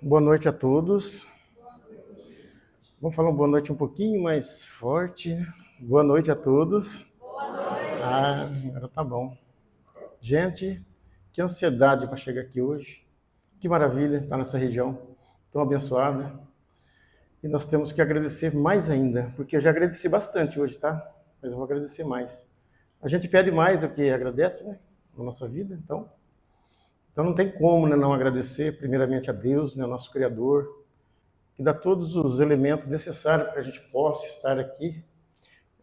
Boa noite a todos. Vamos falar uma boa noite um pouquinho mais forte. Boa noite a todos. Agora tá bom. Gente, que ansiedade para chegar aqui hoje. Que maravilha estar nessa região tão abençoada. E nós temos que agradecer mais ainda, porque eu já agradeci bastante hoje, tá? Mas eu vou agradecer mais. A gente pede mais do que agradece, né? Na nossa vida, então não tem como, né, não agradecer primeiramente a Deus, né, o nosso Criador, que dá todos os elementos necessários para que a gente possa estar aqui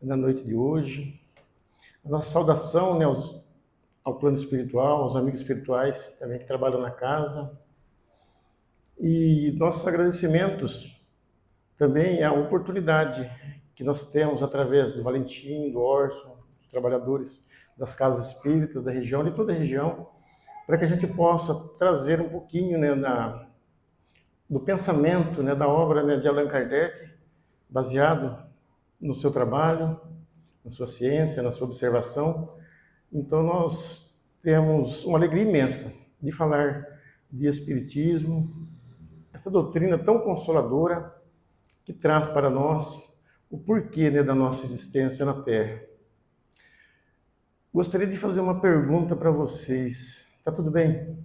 na noite de hoje. A nossa saudação, né, ao plano espiritual, aos amigos espirituais também que trabalham na casa. E nossos agradecimentos também à oportunidade que nós temos através do Valentim, do Orson, dos trabalhadores das casas espíritas da região, de toda a região, para que a gente possa trazer um pouquinho, né, do pensamento, né, da obra, né, de Allan Kardec, baseado no seu trabalho, na sua ciência, na sua observação. Então nós temos uma alegria imensa de falar de Espiritismo, essa doutrina tão consoladora que traz para nós o porquê, né, da nossa existência na Terra. Gostaria de fazer uma pergunta para vocês. Tá tudo bem?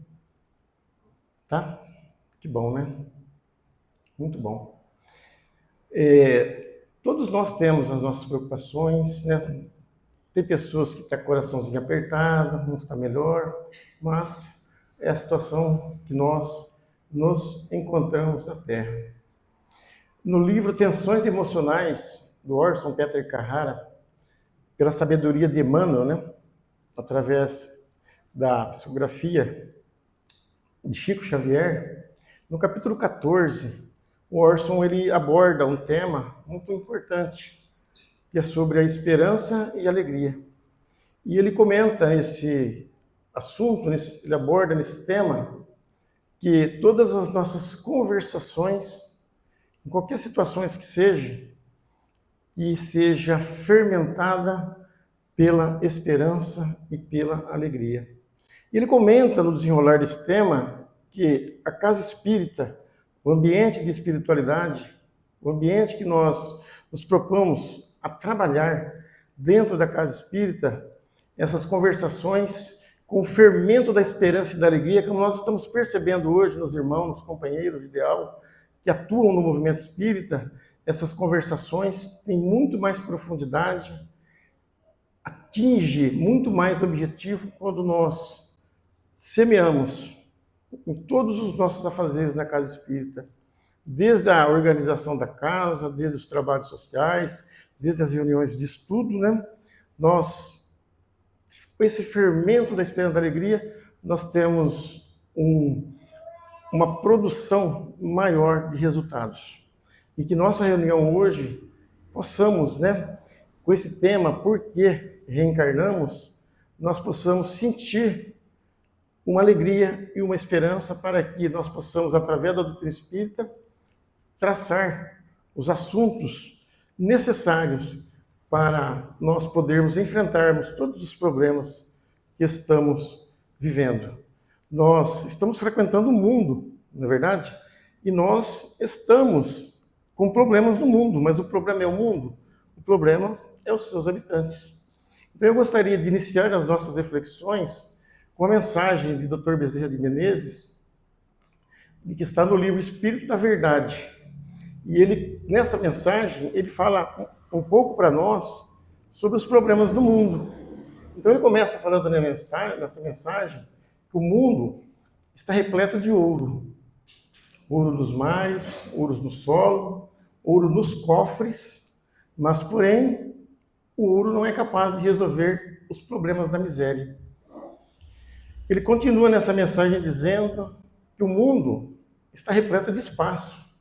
Tá? Que bom, né? Muito bom. Todos nós temos as nossas preocupações, né? Tem pessoas que estão com o coraçãozinho apertado, não está melhor, mas é a situação que nós nos encontramos na Terra. No livro Tensões Emocionais, do Orson Peter Carrara, pela sabedoria de Emmanuel, né? Através da psicografia de Chico Xavier, no capítulo 14, o Orson ele aborda um tema muito importante, que é sobre a esperança e a alegria. E ele comenta esse assunto, ele aborda nesse tema, que todas as nossas conversações, em qualquer situação que seja fermentada pela esperança e pela alegria. E ele comenta no desenrolar desse tema que a casa espírita, o ambiente de espiritualidade, o ambiente que nós nos propomos a trabalhar dentro da casa espírita, essas conversações com o fermento da esperança e da alegria, como nós estamos percebendo hoje nos irmãos, nos companheiros de ideal, que atuam no movimento espírita, essas conversações têm muito mais profundidade, atinge muito mais objetivo quando nós semeamos em todos os nossos afazeres na casa espírita, desde a organização da casa, desde os trabalhos sociais, desde as reuniões de estudo, né? Nós, com esse fermento da esperança e da alegria, nós temos uma produção maior de resultados. E que nossa reunião hoje possamos, né, com esse tema, por que reencarnamos, nós possamos sentir uma alegria e uma esperança para que nós possamos, através da doutrina espírita, traçar os assuntos necessários para nós podermos enfrentarmos todos os problemas que estamos vivendo. Nós estamos frequentando o mundo, não é verdade? E nós estamos com problemas no mundo, mas o problema é o mundo? O problema é os seus habitantes. Então eu gostaria de iniciar as nossas reflexões com a mensagem de Dr. Bezerra de Menezes, que está no livro Espírito da Verdade. E ele, nessa mensagem, ele fala um pouco para nós sobre os problemas do mundo. Então ele começa falando nessa mensagem que o mundo está repleto de ouro. Ouro nos mares, ouro no solo, ouro nos cofres, mas, porém, o ouro não é capaz de resolver os problemas da miséria. Ele continua nessa mensagem dizendo que o mundo está repleto de espaço.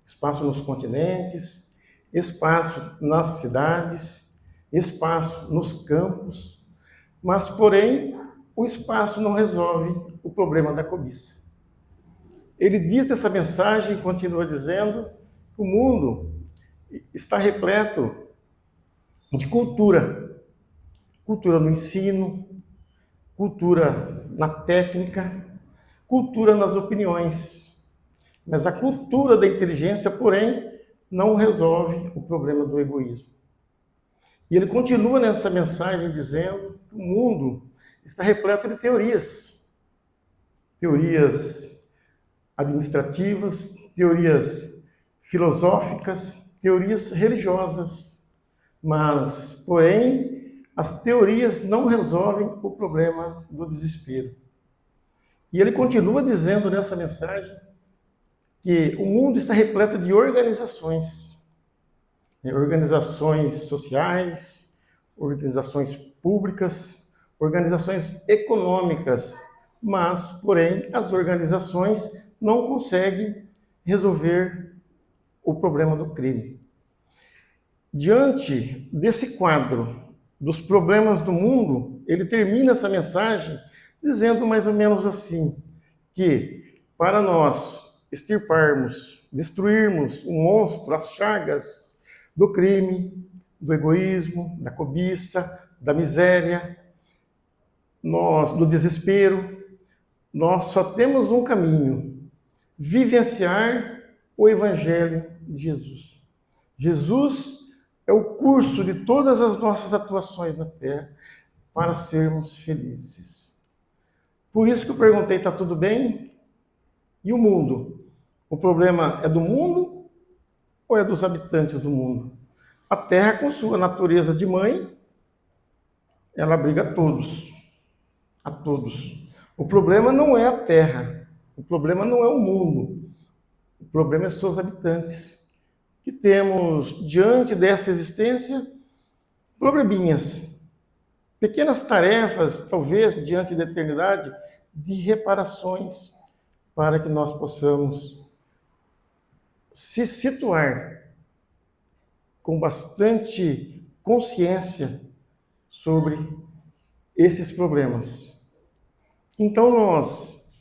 Espaço nos continentes, espaço nas cidades, espaço nos campos, mas, porém, o espaço não resolve o problema da cobiça. Ele diz essa mensagem e continua dizendo que o mundo está repleto de cultura. Cultura no ensino, cultura na técnica, cultura nas opiniões. Mas a cultura da inteligência, porém, não resolve o problema do egoísmo. E ele continua nessa mensagem dizendo que o mundo está repleto de teorias. Teorias administrativas, teorias filosóficas, teorias religiosas. Mas, porém, as teorias não resolvem o problema do desespero. E ele continua dizendo nessa mensagem que o mundo está repleto de organizações sociais, organizações públicas, organizações econômicas, mas, porém, as organizações não conseguem resolver o problema do crime. Diante desse quadro dos problemas do mundo, ele termina essa mensagem dizendo mais ou menos assim, que para nós extirparmos, destruirmos o monstro, as chagas do crime, do egoísmo, da cobiça, da miséria, do desespero, nós só temos um caminho: vivenciar o Evangelho de Jesus. Jesus é o curso de todas as nossas atuações na Terra para sermos felizes. Por isso que eu perguntei, está tudo bem? E o mundo? O problema é do mundo ou é dos habitantes do mundo? A Terra, com sua natureza de mãe, ela abriga a todos. A todos. O problema não é a Terra. O problema não é o mundo. O problema é seus habitantes. Que temos, diante dessa existência, probleminhas. Pequenas tarefas, talvez, diante da eternidade, de reparações, para que nós possamos se situar com bastante consciência sobre esses problemas. Então, nós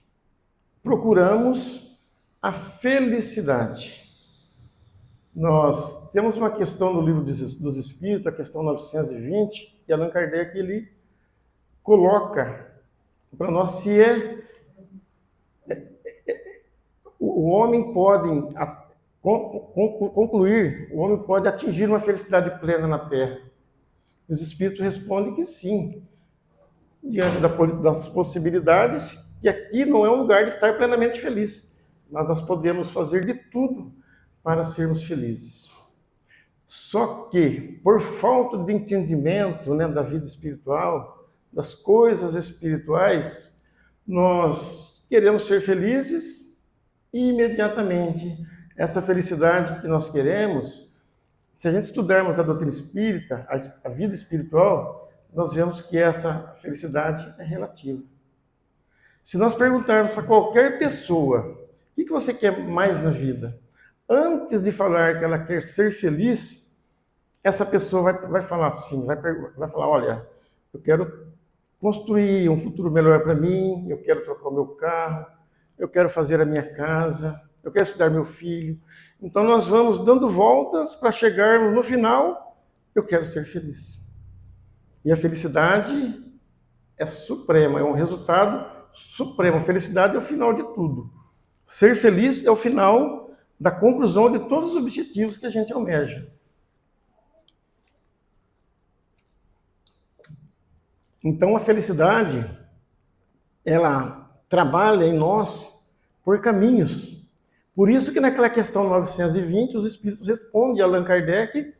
procuramos a felicidade. Nós temos uma questão no Livro dos Espíritos, a questão 920, que Allan Kardec ele coloca para nós se o homem pode concluir, o homem pode atingir uma felicidade plena na Terra. Os Espíritos respondem que sim, diante das possibilidades, que aqui não é um lugar de estar plenamente feliz, mas nós podemos fazer de tudo para sermos felizes. Só que, por falta de entendimento, né, da vida espiritual, das coisas espirituais, nós queremos ser felizes e imediatamente essa felicidade que nós queremos, se a gente estudarmos a doutrina espírita, a vida espiritual, nós vemos que essa felicidade é relativa. Se nós perguntarmos para qualquer pessoa, o que você quer mais na vida? Antes de falar que ela quer ser feliz, essa pessoa vai falar assim, vai falar, olha, eu quero construir um futuro melhor para mim, eu quero trocar o meu carro, eu quero fazer a minha casa, eu quero estudar meu filho. Então nós vamos dando voltas para chegarmos no final, eu quero ser feliz. E a felicidade é suprema, é um resultado supremo. A felicidade é o final de tudo. Ser feliz é o final da conclusão de todos os objetivos que a gente almeja. Então a felicidade, ela trabalha em nós por caminhos. Por isso que naquela questão 920, os Espíritos respondem a Allan Kardec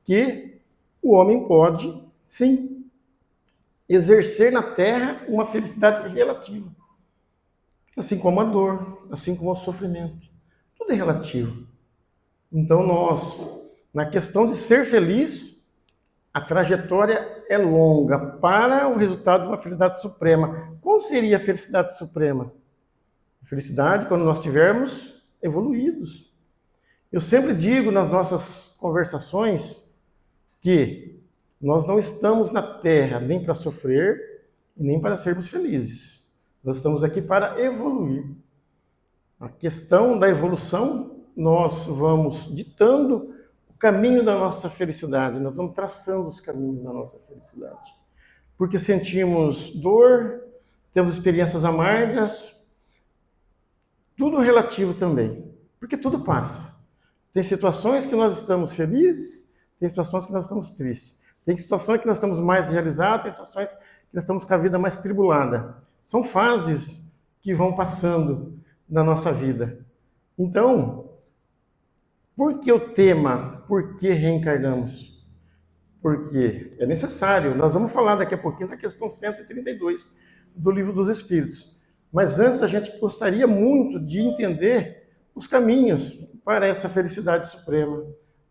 que o homem pode, sim, exercer na Terra uma felicidade relativa. Assim como a dor, assim como o sofrimento. Tudo é relativo. Então nós, na questão de ser feliz, a trajetória é longa para o resultado de uma felicidade suprema. Qual seria a felicidade suprema? A felicidade quando nós estivermos evoluídos. Eu sempre digo nas nossas conversações que nós não estamos na Terra nem para sofrer, nem para sermos felizes. Nós estamos aqui para evoluir. A questão da evolução, nós vamos ditando o caminho da nossa felicidade, nós vamos traçando os caminhos da nossa felicidade. Porque sentimos dor, temos experiências amargas, Tudo relativo também, porque tudo passa. Tem situações que nós estamos felizes, tem situações que nós estamos tristes. Tem situações que nós estamos mais realizados, tem situações que nós estamos com a vida mais tribulada. São fases que vão passando na nossa vida. Então, por que o tema? Por que reencarnamos? Porque é necessário. Nós vamos falar daqui a pouquinho da questão 132 do Livro dos Espíritos. Mas antes a gente gostaria muito de entender os caminhos para essa felicidade suprema,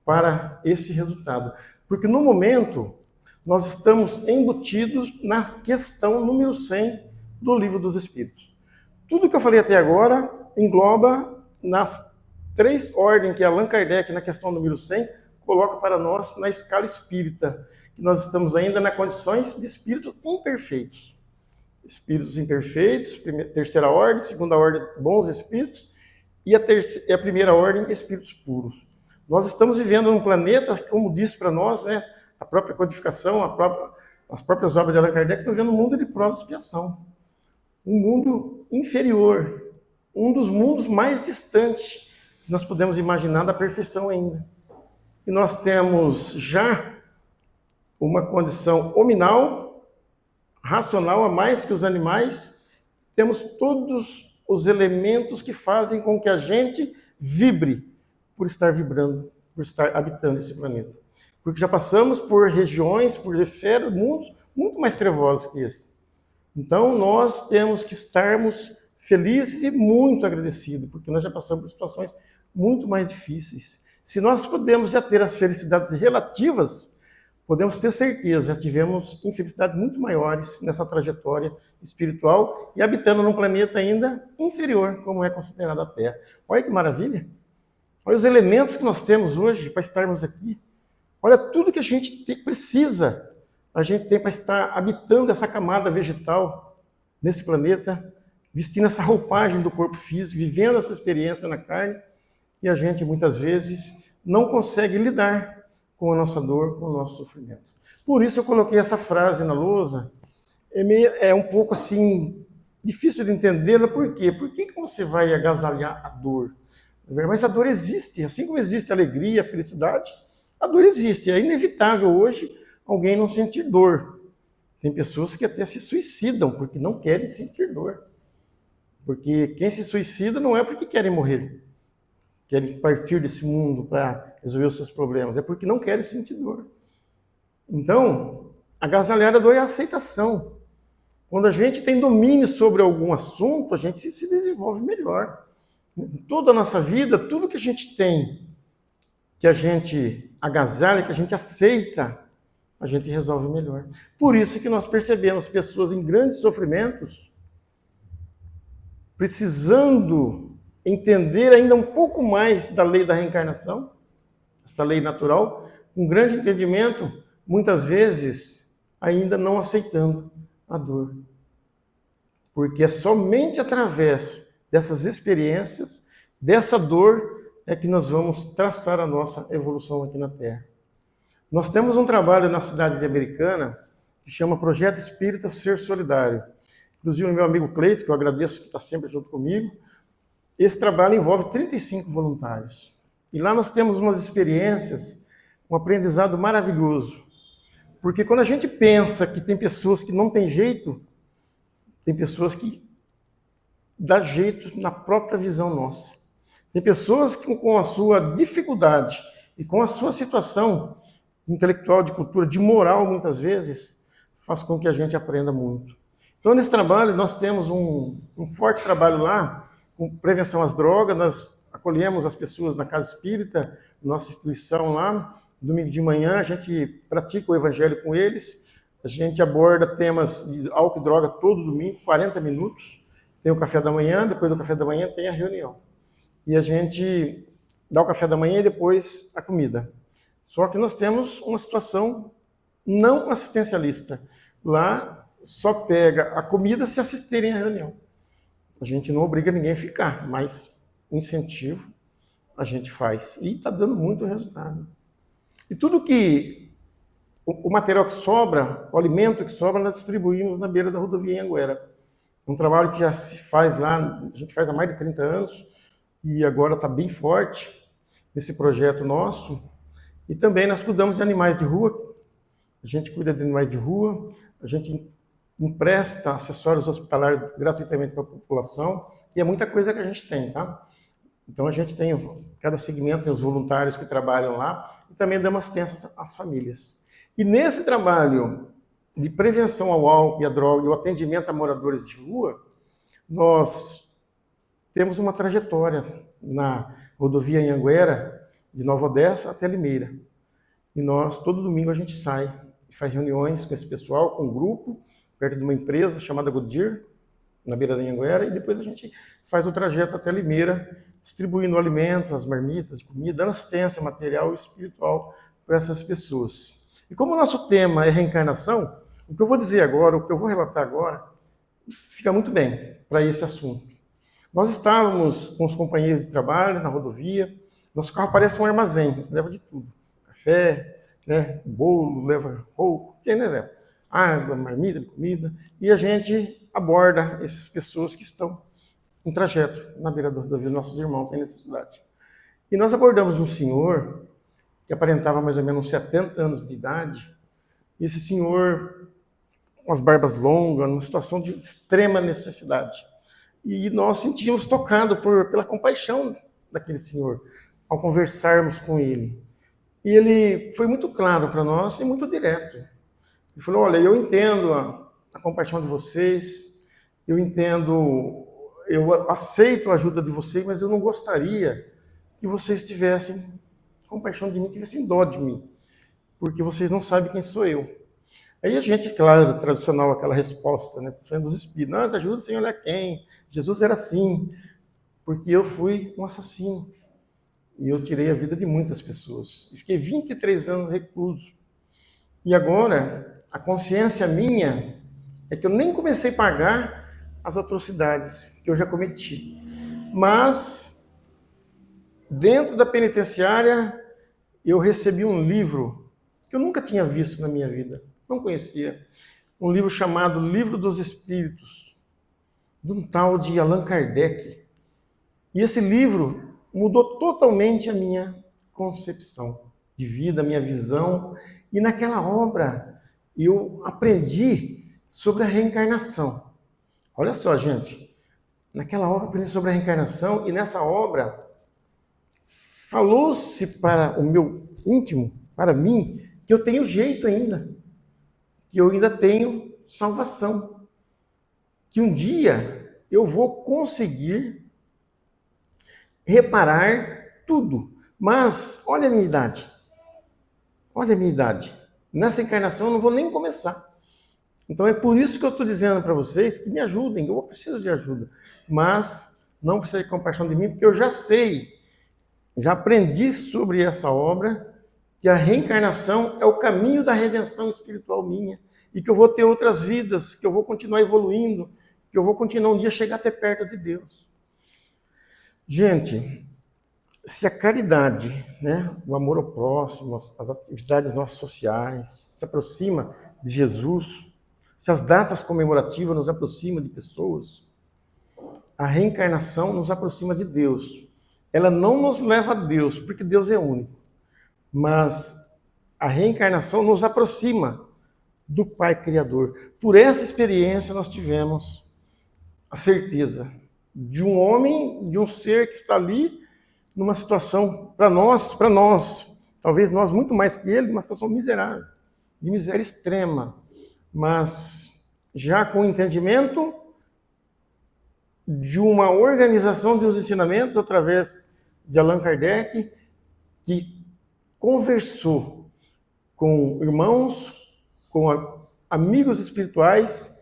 para esse resultado. Porque no momento nós estamos embutidos na questão número 100 do Livro dos Espíritos. Tudo que eu falei até agora engloba nas 3 ordens que Allan Kardec, na questão número 100, coloca para nós na escala espírita, que nós estamos ainda nas condições de espíritos imperfeitos. Espíritos imperfeitos, terceira ordem, segunda ordem, bons espíritos, e a primeira ordem, espíritos puros. Nós estamos vivendo num planeta, como disse para nós, né, a própria codificação, as próprias obras de Allan Kardec, estão vivendo um mundo de prova e expiação. Um mundo inferior, um dos mundos mais distantes que nós podemos imaginar da perfeição ainda. E nós temos já uma condição hominal, racional a mais que os animais, temos todos os elementos que fazem com que a gente vibre por estar vibrando, por estar habitando esse planeta. Porque já passamos por regiões, por esferas, mundos muito mais trevosos que esse. Então nós temos que estarmos felizes e muito agradecidos, porque nós já passamos por situações muito mais difíceis. Se nós podemos já ter as felicidades relativas, podemos ter certeza, já tivemos infelicidades muito maiores nessa trajetória espiritual e habitando num planeta ainda inferior, como é considerado a Terra. Olha que maravilha! Olha os elementos que nós temos hoje para estarmos aqui. Olha tudo que a gente precisa, a gente tem para estar habitando essa camada vegetal nesse planeta, vestindo essa roupagem do corpo físico, vivendo essa experiência na carne, e a gente muitas vezes não consegue lidar com a nossa dor, com o nosso sofrimento. Por isso eu coloquei essa frase na lousa. É um pouco assim, difícil de entendê-la. Por quê? Por que você vai agasalhar a dor? Mas a dor existe. Assim como existe a alegria, a felicidade, a dor existe. É inevitável hoje alguém não sentir dor. Tem pessoas que até se suicidam porque não querem sentir dor. Porque quem se suicida não é porque querem morrer, querem partir desse mundo para resolver os seus problemas, é porque não querem sentir dor. Então, agasalhar a dor é a aceitação. Quando a gente tem domínio sobre algum assunto, a gente se desenvolve melhor. Toda a nossa vida, tudo que a gente tem, que a gente agasalha, que a gente aceita, a gente resolve melhor. Por isso que nós percebemos pessoas em grandes sofrimentos, precisando entender ainda um pouco mais da lei da reencarnação, essa lei natural, com grande entendimento, muitas vezes ainda não aceitando a dor. Porque é somente através dessas experiências, dessa dor, é que nós vamos traçar a nossa evolução aqui na Terra. Nós temos um trabalho na cidade de Americana que chama Projeto Espírita Ser Solidário. Inclusive o meu amigo Cleito, que eu agradeço que está sempre junto comigo, esse trabalho envolve 35 voluntários. E lá nós temos umas experiências, um aprendizado maravilhoso. Porque quando a gente pensa que tem pessoas que não têm jeito, tem pessoas que dá jeito na própria visão nossa. Tem pessoas que com a sua dificuldade e com a sua situação intelectual, de cultura, de moral, muitas vezes, faz com que a gente aprenda muito. Então, nesse trabalho, nós temos um forte trabalho lá, com prevenção às drogas. Nós acolhemos as pessoas na Casa Espírita, nossa instituição lá. Domingo de manhã, a gente pratica o Evangelho com eles. A gente aborda temas de álcool e droga todo domingo, 40 minutos. Tem o café da manhã, depois do café da manhã tem a reunião. E a gente dá o café da manhã e depois a comida. Só que nós temos uma situação não assistencialista. Lá só pega a comida se assistirem à reunião. A gente não obriga ninguém a ficar, mas incentivo a gente faz. E está dando muito resultado. E tudo que o material que sobra, o alimento que sobra, nós distribuímos na beira da rodovia em Anguera. Um trabalho que já se faz lá, a gente faz há mais de 30 anos, e agora está bem forte esse projeto nosso. E também nós cuidamos de animais de rua, a gente cuida de animais de rua, a gente empresta acessórios hospitalares gratuitamente para a população, e é muita coisa que a gente tem, tá? Então a gente tem, cada segmento tem os voluntários que trabalham lá, e também damos assistência às famílias. E nesse trabalho de prevenção ao álcool e à droga e o atendimento a moradores de rua, nós temos uma trajetória na rodovia Anhanguera, de Nova Odessa até Limeira. E nós, todo domingo, a gente sai e faz reuniões com esse pessoal, com um grupo, perto de uma empresa chamada Goodyear, na beira da Anhanguera, e depois a gente faz o trajeto até Limeira, distribuindo alimento, as marmitas de comida, dando assistência material e espiritual para essas pessoas. E como o nosso tema é reencarnação, o que eu vou dizer agora, o que eu vou relatar agora, fica muito bem para esse assunto. Nós estávamos com os companheiros de trabalho na rodovia, nosso carro parece um armazém, leva de tudo. Café, né, bolo, leva roupa, leva água, marmita de comida, e a gente aborda essas pessoas que estão em trajeto na beira da rodovia, nossos irmãos têm necessidade. E nós abordamos um senhor que aparentava mais ou menos uns 70 anos de idade, e esse senhor com as barbas longas, numa situação de extrema necessidade. E nós sentíamos tocado pela compaixão daquele senhor, ao conversarmos com ele. E ele foi muito claro para nós e muito direto. Ele falou, olha, eu entendo a compaixão de vocês, eu entendo, eu aceito a ajuda de vocês, mas eu não gostaria que vocês tivessem compaixão de mim, tivessem dó de mim, porque vocês não sabem quem sou eu. Aí a gente, claro, tradicional, aquela resposta, né, dos espíritos, nós ajuda sem olhar quem. Jesus era assim, porque eu fui um assassino. E eu tirei a vida de muitas pessoas. E fiquei 23 anos recluso. E agora, a consciência minha é que eu nem comecei a pagar as atrocidades que eu já cometi. Mas, dentro da penitenciária, eu recebi um livro que eu nunca tinha visto na minha vida. Não conhecia. Um livro chamado Livro dos Espíritos, de um tal de Allan Kardec. E esse livro mudou totalmente a minha concepção de vida, a minha visão. E naquela obra eu aprendi sobre a reencarnação. Olha só, gente. Naquela obra eu aprendi sobre a reencarnação e nessa obra falou-se para o meu íntimo, para mim, que eu tenho jeito ainda, que eu ainda tenho salvação, que um dia eu vou conseguir reparar tudo. Mas olha a minha idade. Olha a minha idade. Nessa encarnação eu não vou nem começar. Então é por isso que eu estou dizendo para vocês que me ajudem, eu preciso de ajuda. Mas não precisa de compaixão de mim, porque eu já sei, já aprendi sobre essa obra, que a reencarnação é o caminho da redenção espiritual minha, e que eu vou ter outras vidas, que eu vou continuar evoluindo, que eu vou continuar um dia chegar até perto de Deus. Gente, se a caridade, né, o amor ao próximo, as atividades nossas sociais, se aproxima de Jesus, se as datas comemorativas nos aproximam de pessoas, a reencarnação nos aproxima de Deus. Ela não nos leva a Deus, porque Deus é único. Mas a reencarnação nos aproxima do Pai Criador. Por essa experiência nós tivemos a certeza de um homem, de um ser que está ali numa situação, para nós, talvez nós muito mais que ele, uma situação miserável, de miséria extrema, mas já com o entendimento de uma organização dos ensinamentos através de Allan Kardec, que conversou com irmãos, com amigos espirituais,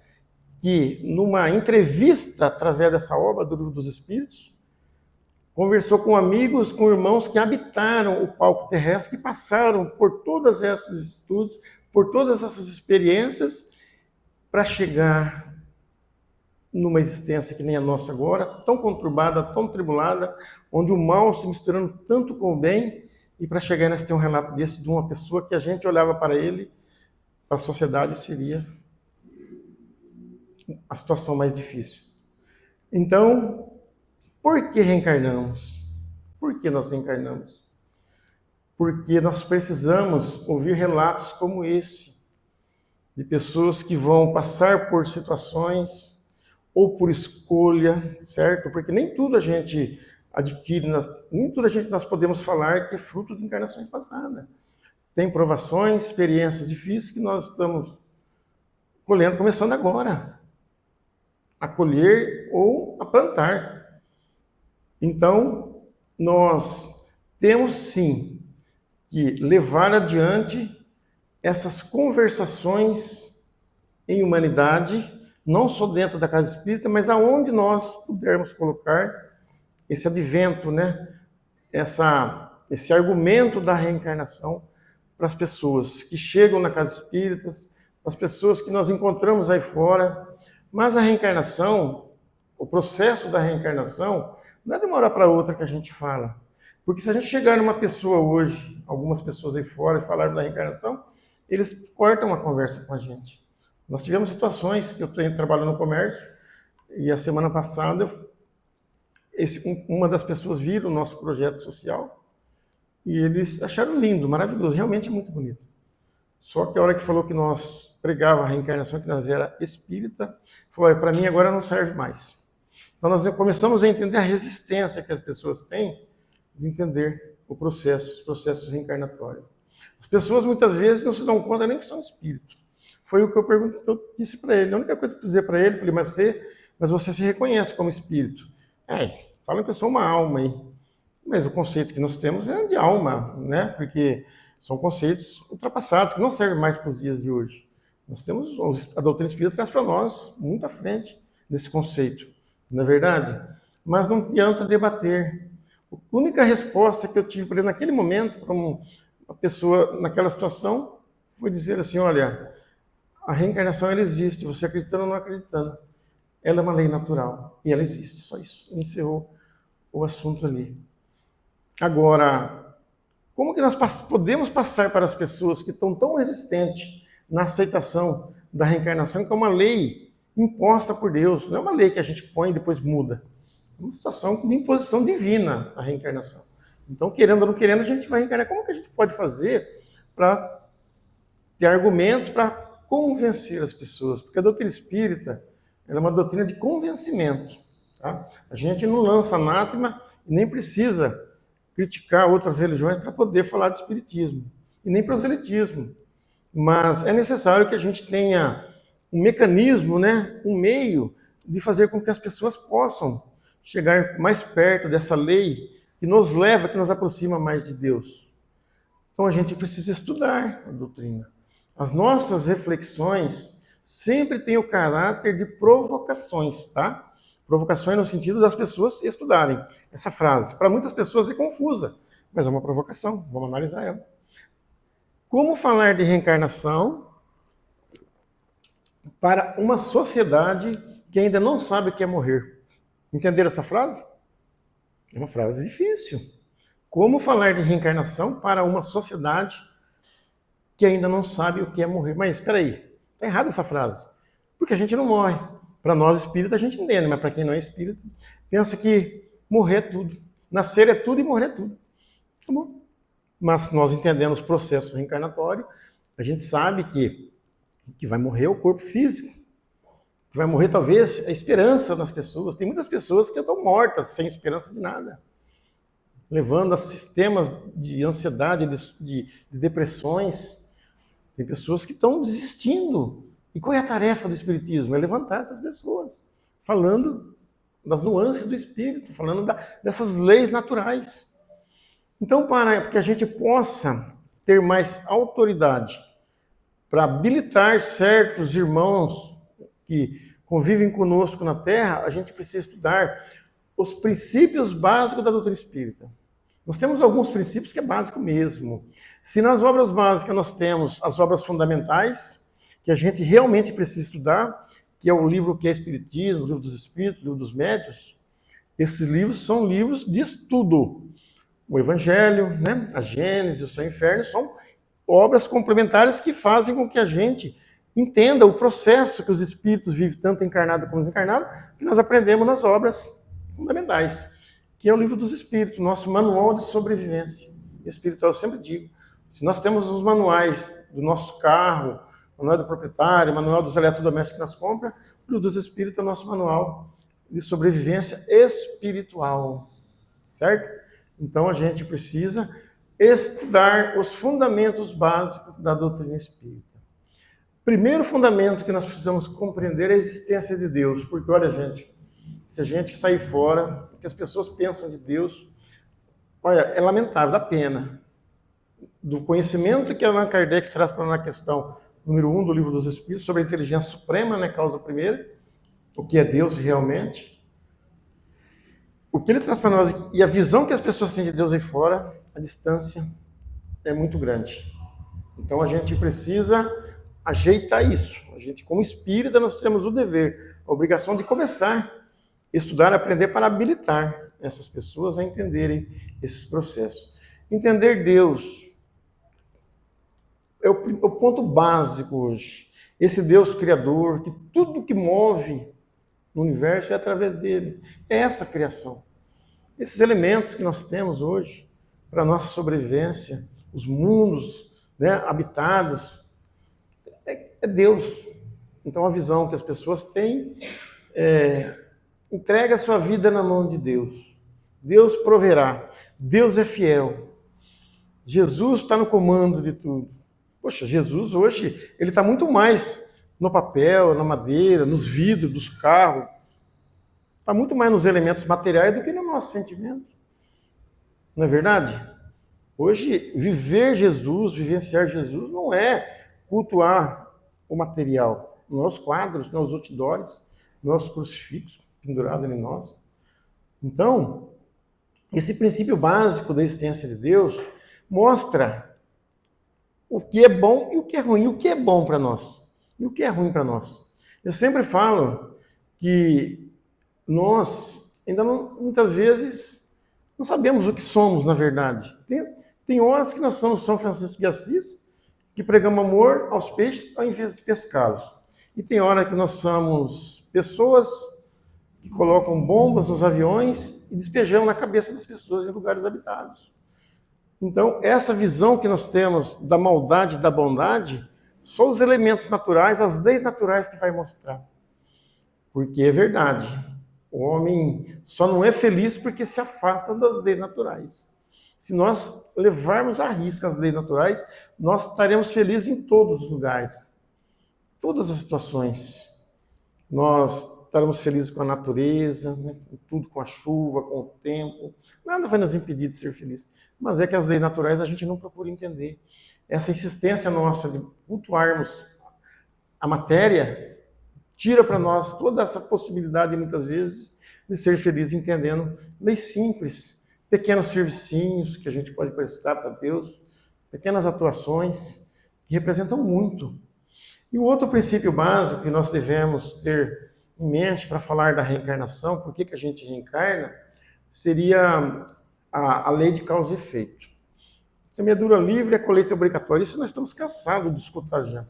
que numa entrevista através dessa obra do Livro dos Espíritos, conversou com amigos, com irmãos que habitaram o palco terrestre, que passaram por todos esses estudos, por todas essas experiências, para chegar numa existência que nem a nossa agora, tão conturbada, tão tribulada, onde o mal se misturando tanto com o bem, e para chegar nesse ter um relato desse de uma pessoa que a gente olhava para ele, para a sociedade seria a situação mais difícil. Então, por que reencarnamos? Por que nós reencarnamos? Porque nós precisamos ouvir relatos como esse, de pessoas que vão passar por situações ou por escolha, certo? Porque nem tudo a gente adquire, nem tudo nós podemos falar que é fruto de encarnações passadas. Tem provações, experiências difíceis que nós estamos colhendo, começando agora, a colher ou a plantar. Então, nós temos sim que levar adiante essas conversações em humanidade, não só dentro da casa espírita, mas aonde nós pudermos colocar esse advento, né? Esse argumento da reencarnação para as pessoas que chegam na casa espírita, as pessoas que nós encontramos aí fora. Mas a reencarnação, o processo da reencarnação, não é de uma hora para outra que a gente fala. Porque se a gente chegar numa pessoa hoje, algumas pessoas aí fora, e falarem da reencarnação, eles cortam a conversa com a gente. Nós tivemos situações que eu estou trabalhando no comércio, e a semana passada, uma das pessoas viram o nosso projeto social, e eles acharam lindo, maravilhoso, realmente muito bonito. Só que a hora que falou que nós pregava a reencarnação, que nós era espírita, falou, para mim agora não serve mais. Então nós começamos a entender a resistência que as pessoas têm de entender os processos reencarnatórios. As pessoas muitas vezes não se dão conta nem que são espíritos. Foi o que eu disse para ele. A única coisa que eu dizer para ele, falei, mas você se reconhece como espírito. Falam que eu sou uma alma aí. Mas o conceito que nós temos é de alma, né? Porque são conceitos ultrapassados, que não servem mais para os dias de hoje. Nós temos, a doutrina espírita traz para nós muito à frente desse conceito, não é verdade? Mas não adianta debater. A única resposta que eu tive para ele naquele momento, para uma pessoa naquela situação, foi dizer assim, olha, a reencarnação ela existe, você acreditando ou não acreditando. Ela é uma lei natural, e ela existe, só isso. Encerrou o assunto ali. Agora, como que nós podemos passar para as pessoas que estão tão resistentes na aceitação da reencarnação, que é uma lei imposta por Deus, não é uma lei que a gente põe e depois muda. É uma situação de imposição divina, a reencarnação. Então, querendo ou não querendo, a gente vai reencarnar. Como que a gente pode fazer para ter argumentos para convencer as pessoas? Porque a doutrina espírita ela é uma doutrina de convencimento. Tá? A gente não lança anátema e nem precisa criticar outras religiões para poder falar de espiritismo, e nem proselitismo. Mas é necessário que a gente tenha um mecanismo, né, um meio de fazer com que as pessoas possam chegar mais perto dessa lei que nos leva, que nos aproxima mais de Deus. Então a gente precisa estudar a doutrina. As nossas reflexões sempre têm o caráter de provocações, tá? Provocações no sentido das pessoas estudarem. Essa frase, para muitas pessoas é confusa, mas é uma provocação, vamos analisar ela. Como falar de reencarnação para uma sociedade que ainda não sabe o que é morrer? Entenderam essa frase? É uma frase difícil. Como falar de reencarnação para uma sociedade que ainda não sabe o que é morrer? Mas espera aí, está errada essa frase. Porque a gente não morre. Para nós espíritas a gente entende, mas para quem não é espírita, pensa que morrer é tudo. Nascer é tudo e morrer é tudo. Tá bom. Mas nós entendemos o processo reencarnatório, a gente sabe que vai morrer o corpo físico, que vai morrer talvez a esperança das pessoas. Tem muitas pessoas que estão mortas, sem esperança de nada, levando a sistemas de ansiedade, de depressões. Tem pessoas que estão desistindo. E qual é a tarefa do Espiritismo? É levantar essas pessoas, falando das nuances do Espírito, falando dessas leis naturais. Então, para que a gente possa ter mais autoridade para habilitar certos irmãos que convivem conosco na Terra, a gente precisa estudar os princípios básicos da doutrina espírita. Nós temos alguns princípios que é básico mesmo. Se nas obras básicas nós temos as obras fundamentais, que a gente realmente precisa estudar, que é o livro que é Espiritismo, o livro dos Espíritos, o livro dos Médiuns, esses livros são livros de estudo. O Evangelho, né, a Gênesis, o Céu e o Inferno, são obras complementares que fazem com que a gente entenda o processo que os espíritos vivem, tanto encarnado como desencarnado, que nós aprendemos nas obras fundamentais, que é o Livro dos Espíritos, nosso manual de sobrevivência espiritual. Eu sempre digo, se nós temos os manuais do nosso carro, manual do proprietário, manual dos eletrodomésticos que nós compramos, o Livro dos Espíritos é o nosso manual de sobrevivência espiritual, certo? Então a gente precisa estudar os fundamentos básicos da doutrina espírita. Primeiro fundamento que nós precisamos compreender é a existência de Deus, porque olha, gente, se a gente sair fora, o que as pessoas pensam de Deus, olha, é lamentável, dá pena. Do conhecimento que Allan Kardec traz para nós na questão número 1 do Livro dos Espíritos, sobre a inteligência suprema, né, causa primeira, o que é Deus realmente, o que ele traz para nós, e a visão que as pessoas têm de Deus aí fora, a distância é muito grande. Então a gente precisa ajeitar isso. A gente, como espírita, nós temos o dever, a obrigação de começar a estudar, aprender para habilitar essas pessoas a entenderem esses processos. Entender Deus é o ponto básico hoje. Esse Deus criador, que tudo que move no universo é através dele. É essa criação. Esses elementos que nós temos hoje para a nossa sobrevivência, os mundos, né, habitados, é Deus. Então a visão que as pessoas têm entrega a sua vida na mão de Deus. Deus proverá. Deus é fiel. Jesus está no comando de tudo. Poxa, Jesus hoje, ele está muito mais no papel, na madeira, nos vidros dos carros. Está muito mais nos elementos materiais do que no nosso sentimento. Não é verdade? Hoje, viver Jesus, vivenciar Jesus, não é cultuar o material. Não é os quadros, não é os outdoors, não é os crucifixos pendurados em nós. Então, esse princípio básico da existência de Deus mostra o que é bom e o que é ruim, o que é bom para nós e o que é ruim para nós. Eu sempre falo que nós ainda não, muitas vezes, não sabemos o que somos, na verdade. Tem horas que nós somos São Francisco de Assis, que pregamos amor aos peixes ao invés de pescá-los. E tem hora que nós somos pessoas que colocam bombas nos aviões e despejam na cabeça das pessoas em lugares habitados. Então, essa visão que nós temos da maldade e da bondade, são os elementos naturais, as leis naturais que vai mostrar. Porque é verdade, o homem só não é feliz porque se afasta das leis naturais. Se nós levarmos à risca as leis naturais, nós estaremos felizes em todos os lugares, todas as situações. Nós estaremos felizes com a natureza, né? Com tudo, com a chuva, com o tempo. Nada vai nos impedir de ser felizes. Mas é que as leis naturais a gente não procura entender. Essa insistência nossa de cultuarmos a matéria tira para nós toda essa possibilidade, muitas vezes, de ser feliz entendendo leis simples, pequenos servicinhos que a gente pode prestar para Deus, pequenas atuações que representam muito. E o outro princípio básico que nós devemos ter em mente para falar da reencarnação, por que a gente reencarna, seria a lei de causa e efeito. Semeadura livre, a colheita obrigatória. Isso nós estamos cansados de escutar já.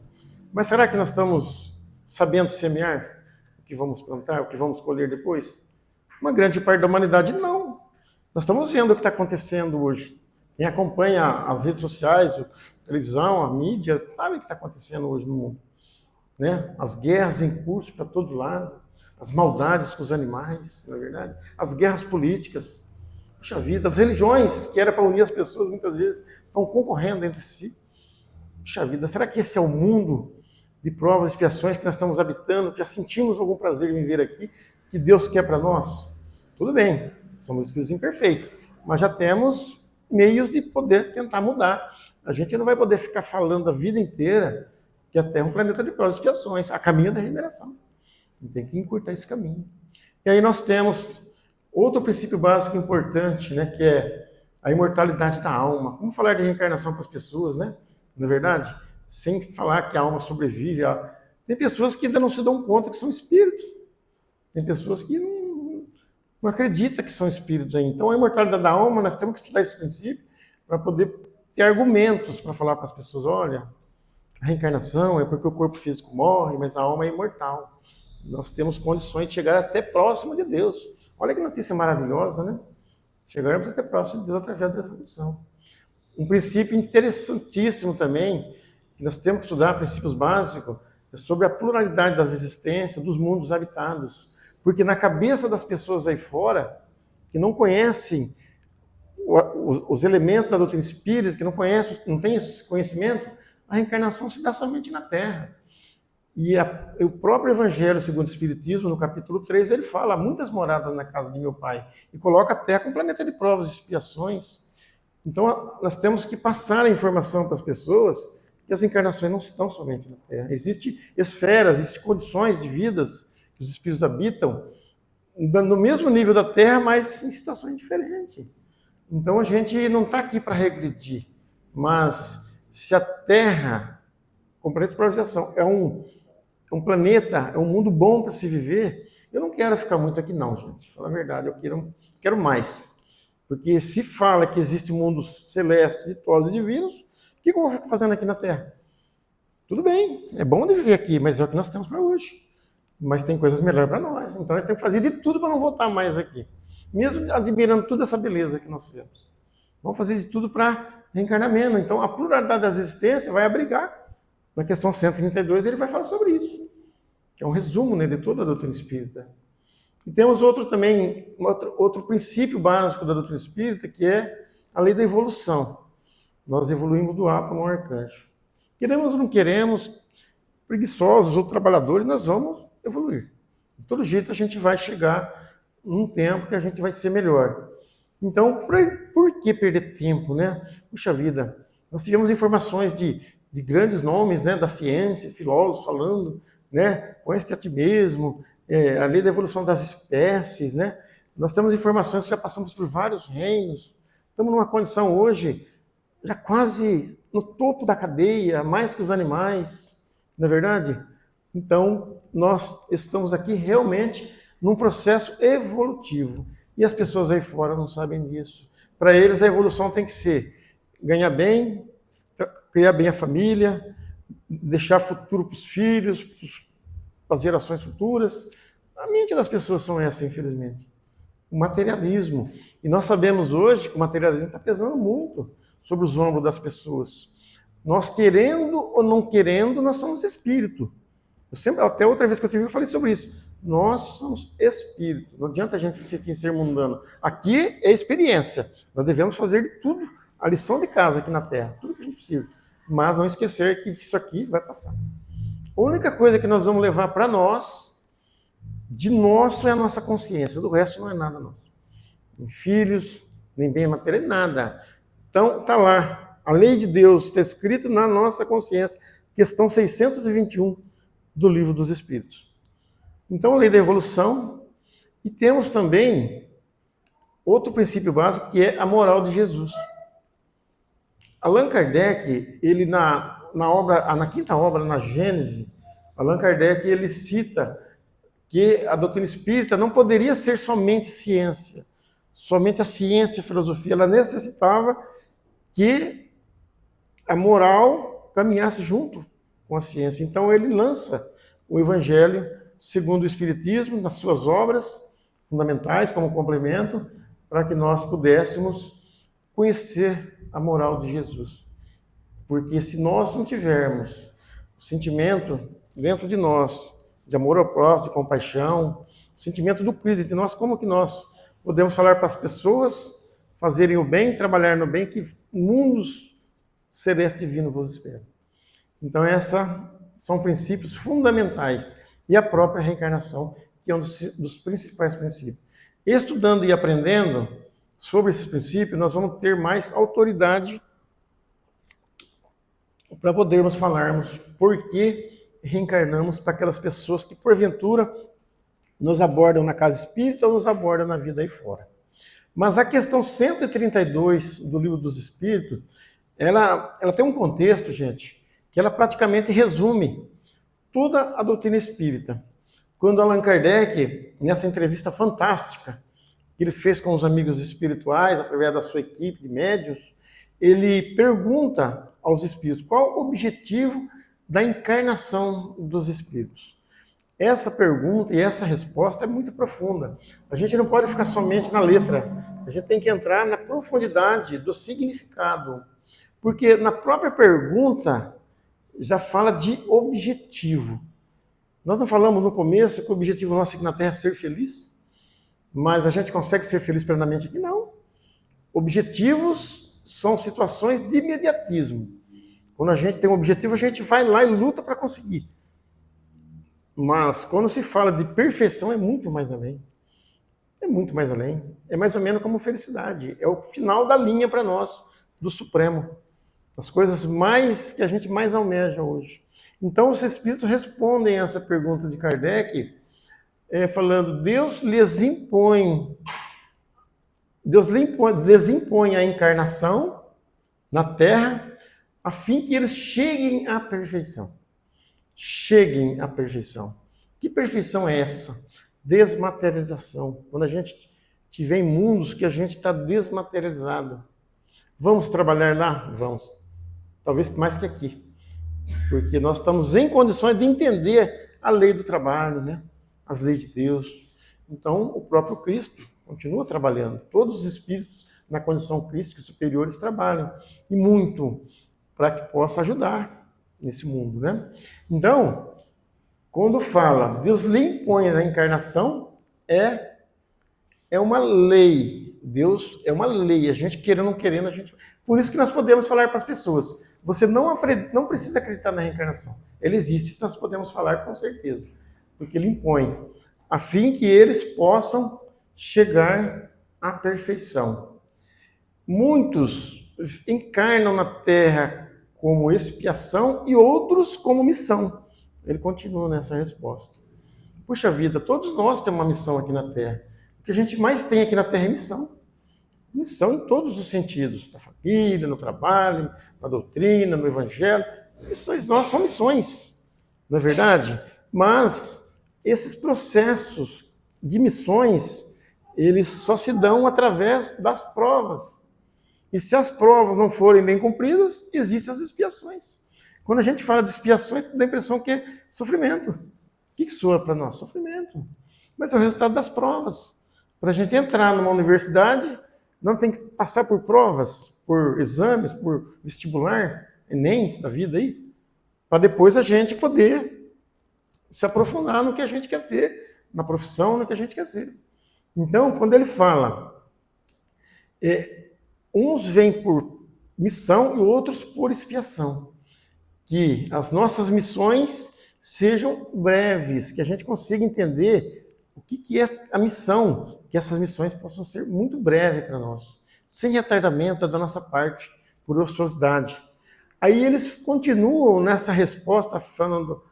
Mas será que nós estamos sabendo semear o que vamos plantar, o que vamos colher depois? Uma grande parte da humanidade não. Nós estamos vendo o que está acontecendo hoje. Quem acompanha as redes sociais, a televisão, a mídia, sabe o que está acontecendo hoje no mundo. Né? As guerras em curso para todo lado, as maldades com os animais, não é verdade? As guerras políticas. Puxa vida, as religiões, que era para unir as pessoas, muitas vezes estão concorrendo entre si. Puxa vida, será que esse é o mundo de provas e expiações que nós estamos habitando, que já sentimos algum prazer em viver aqui, que Deus quer para nós? Tudo bem, somos espíritos imperfeitos, mas já temos meios de poder tentar mudar. A gente não vai poder ficar falando a vida inteira que a Terra é um planeta de provas e expiações, a caminho da regeneração. Tem que encurtar esse caminho. E aí nós temos outro princípio básico importante, né, que é a imortalidade da alma. Como falar de reencarnação para as pessoas, né? Não é verdade? Sem falar que a alma sobrevive. Tem pessoas que ainda não se dão conta que são espíritos. Tem pessoas que não acreditam que são espíritos ainda. Então, a imortalidade da alma, nós temos que estudar esse princípio para poder ter argumentos para falar para as pessoas, olha, A reencarnação é porque o corpo físico morre, mas a alma é imortal. Nós temos condições de chegar até próximo de Deus. Olha que notícia maravilhosa, né? Chegarmos até próximo de Deus através da evolução. Um princípio interessantíssimo também, que nós temos que estudar, princípios básicos, é sobre a pluralidade das existências, dos mundos habitados. Porque na cabeça das pessoas aí fora, que não conhecem os elementos da doutrina espírita, que não conhecem, não têm esse conhecimento, a reencarnação se dá somente na Terra. E o próprio Evangelho segundo o Espiritismo, no capítulo 3, ele fala: muitas moradas na casa de meu Pai, e coloca a Terra como planeta de provas e expiações. Então, nós temos que passar a informação para as pessoas que as encarnações não estão somente na Terra. Existem esferas, existem condições de vidas que os espíritos habitam no mesmo nível da Terra, mas em situações diferentes. Então, a gente não está aqui para regredir, mas se a Terra, com planeta de provação, é um planeta, é um mundo bom para se viver, eu não quero ficar muito aqui não, gente. Fala a verdade, eu quero mais. Porque se fala que existe mundos celestes, ditosos e divinos, o que eu vou ficar fazendo aqui na Terra? Tudo bem, é bom de viver aqui, mas é o que nós temos para hoje. Mas tem coisas melhores para nós, então nós temos que fazer de tudo para não voltar mais aqui. Mesmo admirando toda essa beleza que nós temos. Vamos fazer de tudo para reencarnar menos. Então a pluralidade das existências vai abrigar. Na questão 132 ele vai falar sobre isso, que é um resumo, né, de toda a doutrina espírita. E temos outro princípio básico da doutrina espírita, que é a lei da evolução. Nós evoluímos do átomo ao arcanjo. Queremos ou não queremos, preguiçosos ou trabalhadores, nós vamos evoluir. De todo jeito a gente vai chegar num tempo que a gente vai ser melhor. Então, por que perder tempo, né? Puxa vida, nós tivemos informações de grandes nomes, né, da ciência, filósofos falando, né, conhece a ti mesmo, a lei da evolução das espécies, né? Nós temos informações que já passamos por vários reinos, estamos numa condição hoje já quase no topo da cadeia, mais que os animais, não é verdade? Então, nós estamos aqui realmente num processo evolutivo, e as pessoas aí fora não sabem disso. Para eles, a evolução tem que ser ganhar bem, criar bem a família, deixar futuro para os filhos, para as gerações futuras. A mente das pessoas são essa, infelizmente. O materialismo. E nós sabemos hoje que o materialismo está pesando muito sobre os ombros das pessoas. Nós, querendo ou não querendo, nós somos espírito. Até outra vez que eu tive, eu falei sobre isso. Nós somos espírito. Não adianta a gente insistir em ser mundano. Aqui é experiência. Nós devemos fazer de tudo, a lição de casa aqui na Terra, tudo que a gente precisa. Mas não esquecer que isso aqui vai passar. A única coisa que nós vamos levar para nós, de nosso, é a nossa consciência. Do resto não é nada nosso. Nem filhos, nem bem material, nada. Então, está lá. A lei de Deus está escrita na nossa consciência. Questão 621 do Livro dos Espíritos. Então, a lei da evolução. E temos também outro princípio básico, que é a moral de Jesus. Allan Kardec, ele na quinta obra, na Gênese, Allan Kardec, ele cita que a doutrina espírita não poderia ser somente ciência, somente a ciência e a filosofia. Ela necessitava que a moral caminhasse junto com a ciência. Então ele lança o Evangelho segundo o Espiritismo, nas suas obras fundamentais, como complemento, para que nós pudéssemos conhecer a moral de Jesus. Porque se nós não tivermos o sentimento dentro de nós, de amor ao próximo, de compaixão, o sentimento do Cristo de nós, como que nós podemos falar para as pessoas fazerem o bem, trabalhar no bem, que mundos celestes e divinos vos esperam. Então, esses são princípios fundamentais. E a própria reencarnação, que é um dos principais princípios. Estudando e aprendendo sobre esses princípios, nós vamos ter mais autoridade para podermos falarmos por que reencarnamos para aquelas pessoas que, porventura, nos abordam na casa espírita ou nos abordam na vida aí fora. Mas a questão 132 do Livro dos Espíritos, ela tem um contexto, gente, que ela praticamente resume toda a doutrina espírita. Quando Allan Kardec, nessa entrevista fantástica que ele fez com os amigos espirituais, através da sua equipe de médiuns, ele pergunta aos espíritos qual o objetivo da encarnação dos espíritos. Essa pergunta e essa resposta é muito profunda. A gente não pode ficar somente na letra. A gente tem que entrar na profundidade do significado. Porque na própria pergunta já fala de objetivo. Nós não falamos no começo que o objetivo nosso aqui na Terra é ser feliz? Mas a gente consegue ser feliz plenamente aqui? Não. Objetivos são situações de imediatismo. Quando a gente tem um objetivo, a gente vai lá e luta para conseguir. Mas quando se fala de perfeição, é muito mais além. É muito mais além. É mais ou menos como felicidade. É o final da linha para nós, do Supremo. As coisas mais que a gente mais almeja hoje. Então, os Espíritos respondem essa pergunta de Kardec, falando, Deus lhes impõe a encarnação na Terra, a fim que eles cheguem à perfeição. Cheguem à perfeição. Que perfeição é essa? Desmaterialização. Quando a gente estiver em mundos que a gente está desmaterializado. Vamos trabalhar lá? Vamos. Talvez mais que aqui. Porque nós estamos em condições de entender a lei do trabalho, né? As leis de Deus. Então, o próprio Cristo continua trabalhando. Todos os espíritos na condição crística superiores trabalham. E muito para que possa ajudar nesse mundo, né? Então, quando fala Deus lhe impõe a encarnação, é uma lei. Deus é uma lei. A gente querendo ou não querendo, a gente... Por isso que nós podemos falar para as pessoas. Você não precisa acreditar na reencarnação. Ela existe, isso nós podemos falar com certeza. Porque ele impõe, a fim que eles possam chegar à perfeição. Muitos encarnam na Terra como expiação e outros como missão. Ele continua nessa resposta. Puxa vida, todos nós temos uma missão aqui na Terra. O que a gente mais tem aqui na Terra é missão. Missão em todos os sentidos. Na família, no trabalho, na doutrina, no evangelho. Missões nossas são missões, não é verdade? Mas esses processos de missões, eles só se dão através das provas. E se as provas não forem bem cumpridas, existem as expiações. Quando a gente fala de expiações, dá a impressão que é sofrimento. O que soa para nós? Sofrimento. Mas é o resultado das provas. Para a gente entrar numa universidade, não tem que passar por provas, por exames, por vestibular, Enem da vida aí, para depois a gente poder se aprofundar no que a gente quer ser, na profissão, no que a gente quer ser. Então, quando ele fala, uns vêm por missão e outros por expiação. Que as nossas missões sejam breves, que a gente consiga entender o que é a missão, que essas missões possam ser muito breves para nós, sem retardamento da nossa parte, por ociosidade. Aí eles continuam nessa resposta, falando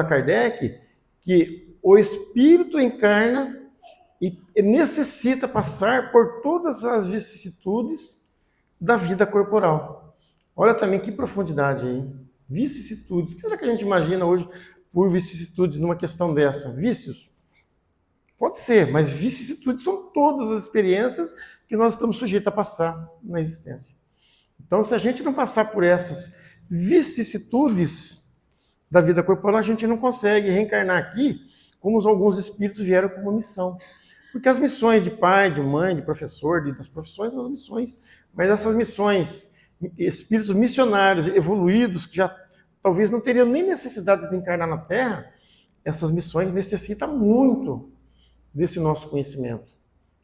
a Kardec, que o espírito encarna e necessita passar por todas as vicissitudes da vida corporal. Olha também que profundidade aí. Vicissitudes. O que será que a gente imagina hoje por vicissitudes numa questão dessa? Vícios? Pode ser, mas vicissitudes são todas as experiências que nós estamos sujeitos a passar na existência. Então, se a gente não passar por essas vicissitudes da vida corporal, a gente não consegue reencarnar aqui como alguns espíritos vieram como missão. Porque as missões de pai, de mãe, de professor, das profissões são as missões. Mas essas missões, espíritos missionários, evoluídos, que já talvez não teriam nem necessidade de encarnar na Terra, essas missões necessitam muito desse nosso conhecimento,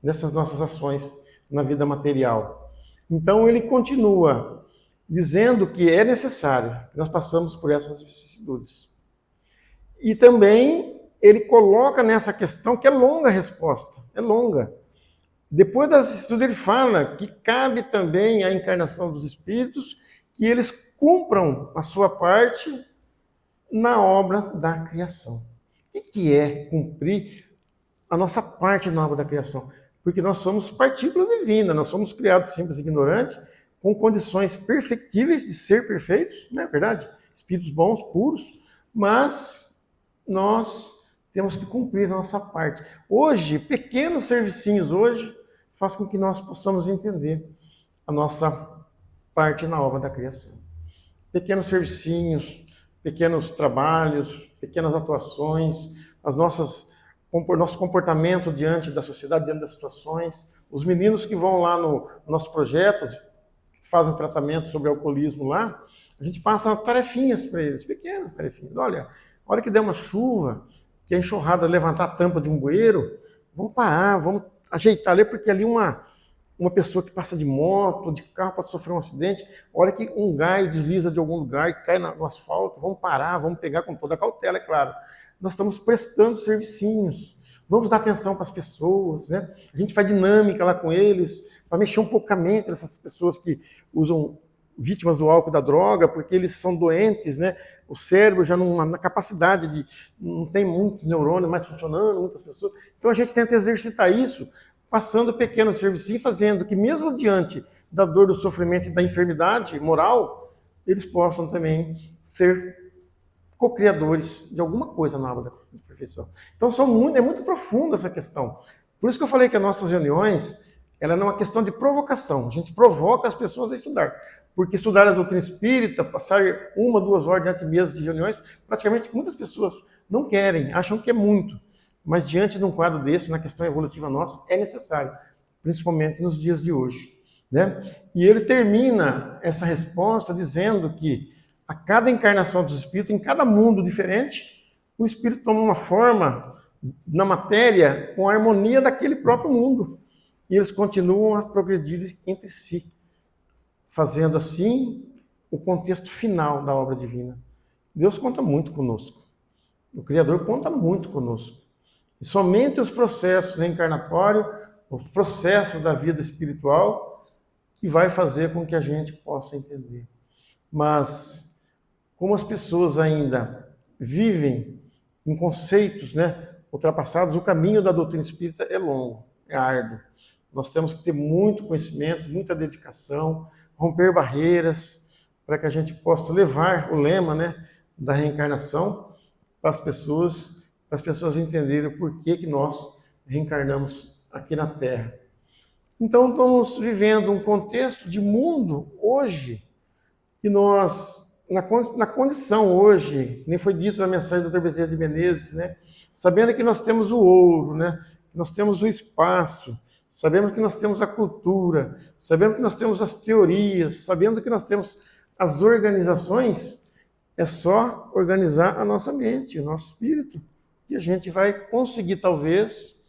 dessas nossas ações na vida material. Então ele continua dizendo que é necessário que nós passamos por essas vicissitudes. E também ele coloca nessa questão, que é longa a resposta, é longa. Depois das vicissitudes ele fala que cabe também à encarnação dos espíritos que eles cumpram a sua parte na obra da criação. O que é cumprir a nossa parte na obra da criação? Porque nós somos partícula divina, nós somos criados simples e ignorantes, com condições perfectíveis de ser perfeitos, não é verdade? Espíritos bons, puros, mas nós temos que cumprir a nossa parte. Hoje, pequenos servicinhos hoje, faz com que nós possamos entender a nossa parte na obra da criação. Pequenos servicinhos, pequenos trabalhos, pequenas atuações, nosso comportamento diante da sociedade, diante das situações. Os meninos que vão lá no nosso projeto, que fazem tratamento sobre alcoolismo lá, a gente passa tarefinhas para eles, pequenas tarefinhas. Olha, a hora que der uma chuva, que a enxurrada levantar a tampa de um bueiro, vamos parar, vamos ajeitar ali, porque ali uma pessoa que passa de moto, de carro, pode sofrer um acidente. A hora que um galho desliza de algum lugar e cai no asfalto, vamos parar, vamos pegar com toda a cautela, é claro. Nós estamos prestando servicinhos, vamos dar atenção para as pessoas, né? A gente faz dinâmica lá com eles, para mexer um pouco com a mente dessas pessoas que usam, vítimas do álcool e da droga, porque eles são doentes, né? O cérebro já não, na capacidade de, não tem muitos neurônios mais funcionando, muitas pessoas. Então a gente tenta exercitar isso, passando pequenos serviços, fazendo que mesmo diante da dor, do sofrimento e da enfermidade moral, eles possam também ser co-criadores de alguma coisa na obra da perfeição. Então é muito profunda essa questão. Por isso que eu falei que as nossas reuniões, ela não é uma questão de provocação. A gente provoca as pessoas a estudar. Porque estudar a doutrina espírita, passar 1, 2 horas diante de mesas de reuniões, praticamente muitas pessoas não querem, acham que é muito. Mas diante de um quadro desse, na questão evolutiva nossa, é necessário, principalmente nos dias de hoje, né? E ele termina essa resposta dizendo que a cada encarnação dos espíritos, em cada mundo diferente, o espírito toma uma forma na matéria com a harmonia daquele próprio mundo. E eles continuam a progredir entre si, fazendo assim o contexto final da obra divina. Deus conta muito conosco. O Criador conta muito conosco. E somente os processos reencarnatórios, os processos da vida espiritual, que vai fazer com que a gente possa entender. Mas, como as pessoas ainda vivem em conceitos, né, ultrapassados, o caminho da doutrina espírita é longo, é árduo. Nós temos que ter muito conhecimento, muita dedicação, romper barreiras, para que a gente possa levar o lema, né, da reencarnação para as pessoas entenderem o porquê que nós reencarnamos aqui na Terra. Então, estamos vivendo um contexto de mundo hoje, que nós, na condição hoje, nem foi dito na mensagem do Dr. Bezerra de Menezes, né, sabendo que nós temos o ouro, né, que nós temos o espaço, sabemos que nós temos a cultura, sabemos que nós temos as teorias, sabendo que nós temos as organizações, é só organizar a nossa mente, o nosso espírito, e a gente vai conseguir, talvez,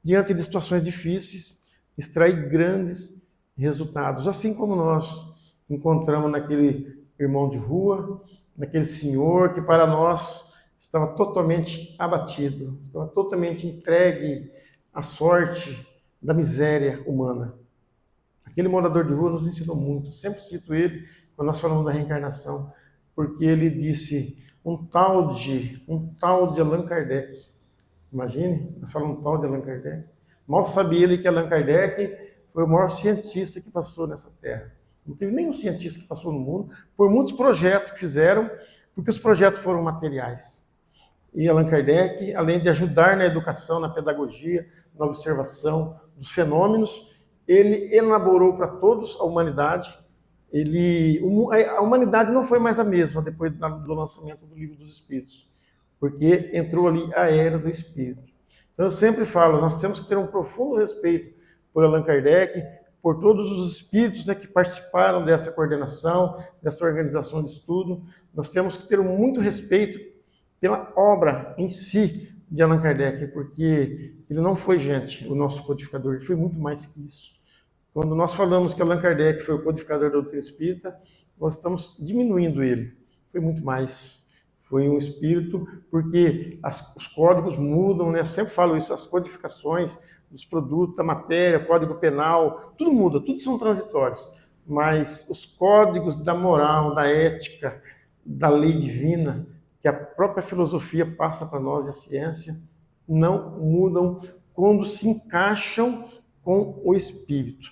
diante de situações difíceis, extrair grandes resultados, assim como nós encontramos naquele irmão de rua, naquele senhor que para nós estava totalmente abatido, estava totalmente entregue à sorte da miséria humana. Aquele morador de rua nos ensinou muito, sempre cito ele quando nós falamos da reencarnação, porque ele disse um tal de Allan Kardec. Imagine, nós falamos um tal de Allan Kardec. Mal sabia ele que Allan Kardec foi o maior cientista que passou nessa terra. Não teve nenhum cientista que passou no mundo, por muitos projetos que fizeram, porque os projetos foram materiais. E Allan Kardec, além de ajudar na educação, na pedagogia, na observação dos fenômenos, ele elaborou para todos a humanidade. A humanidade não foi mais a mesma depois do lançamento do Livro dos Espíritos, porque entrou ali a era do Espírito. Então eu sempre falo, nós temos que ter um profundo respeito por Allan Kardec, por todos os espíritos, né, que participaram dessa coordenação, dessa organização de estudo. Nós temos que ter muito respeito pela obra em si de Allan Kardec, porque ele não foi, gente, o nosso codificador, ele foi muito mais que isso. Quando nós falamos que Allan Kardec foi o codificador da doutrina espírita, nós estamos diminuindo ele. Foi muito mais. Foi um espírito, porque os códigos mudam, né? Eu sempre falo isso, as codificações dos produtos, da matéria, código penal, tudo muda, tudo são transitórios. Mas os códigos da moral, da ética, da lei divina, que a própria filosofia passa para nós e a ciência, não mudam quando se encaixam com o espírito.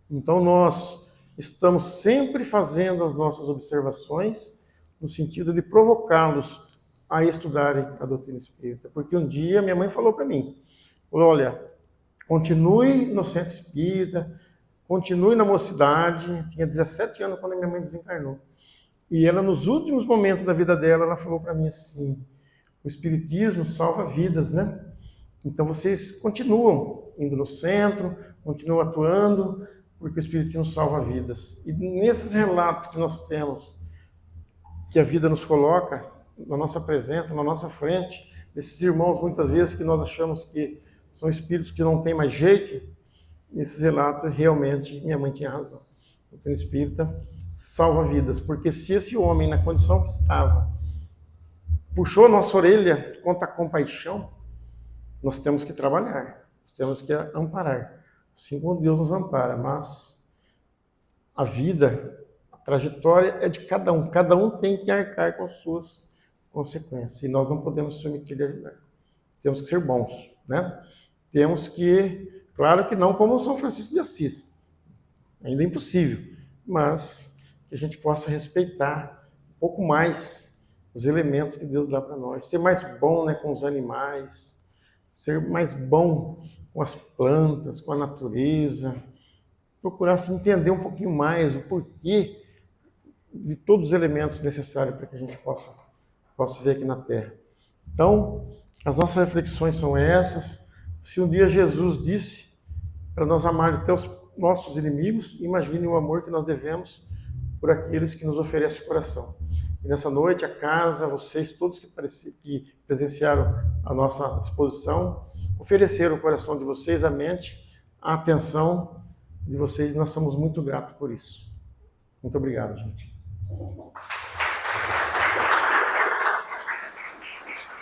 Então nós estamos sempre fazendo as nossas observações no sentido de provocá-los a estudarem a doutrina espírita. Porque um dia minha mãe falou para mim, olha, continue no centro espírita, continue na mocidade, tinha 17 anos quando minha mãe desencarnou. E ela, nos últimos momentos da vida dela, ela falou para mim assim, o Espiritismo salva vidas, né? Então vocês continuam indo no centro, continuam atuando, porque o Espiritismo salva vidas. E nesses relatos que nós temos, que a vida nos coloca na nossa presença, na nossa frente, esses irmãos muitas vezes que nós achamos que são espíritos que não têm mais jeito, esses relatos realmente minha mãe tinha razão. O doutrina espírita salva vidas, porque se esse homem, na condição que estava, puxou a nossa orelha contra a compaixão, nós temos que trabalhar, nós temos que amparar. Assim como Deus nos ampara, mas a vida, a trajetória é de cada um tem que arcar com as suas consequências, e nós não podemos se omitir de ajudar. Temos que ser bons, né? Temos que, claro que não como São Francisco de Assis, ainda é impossível, mas que a gente possa respeitar um pouco mais os elementos que Deus dá para nós, ser mais bom, né, com os animais, ser mais bom com as plantas, com a natureza, procurar se entender um pouquinho mais o porquê de todos os elementos necessários para que a gente possa viver aqui na Terra. Então, as nossas reflexões são essas. Se um dia Jesus disse para nós amar até os nossos inimigos, imagine o amor que nós devemos por aqueles que nos oferecem o coração. E nessa noite, a casa, vocês, todos que presenciaram a nossa exposição, ofereceram o coração de vocês, a mente, a atenção de vocês, nós somos muito gratos por isso. Muito obrigado, gente.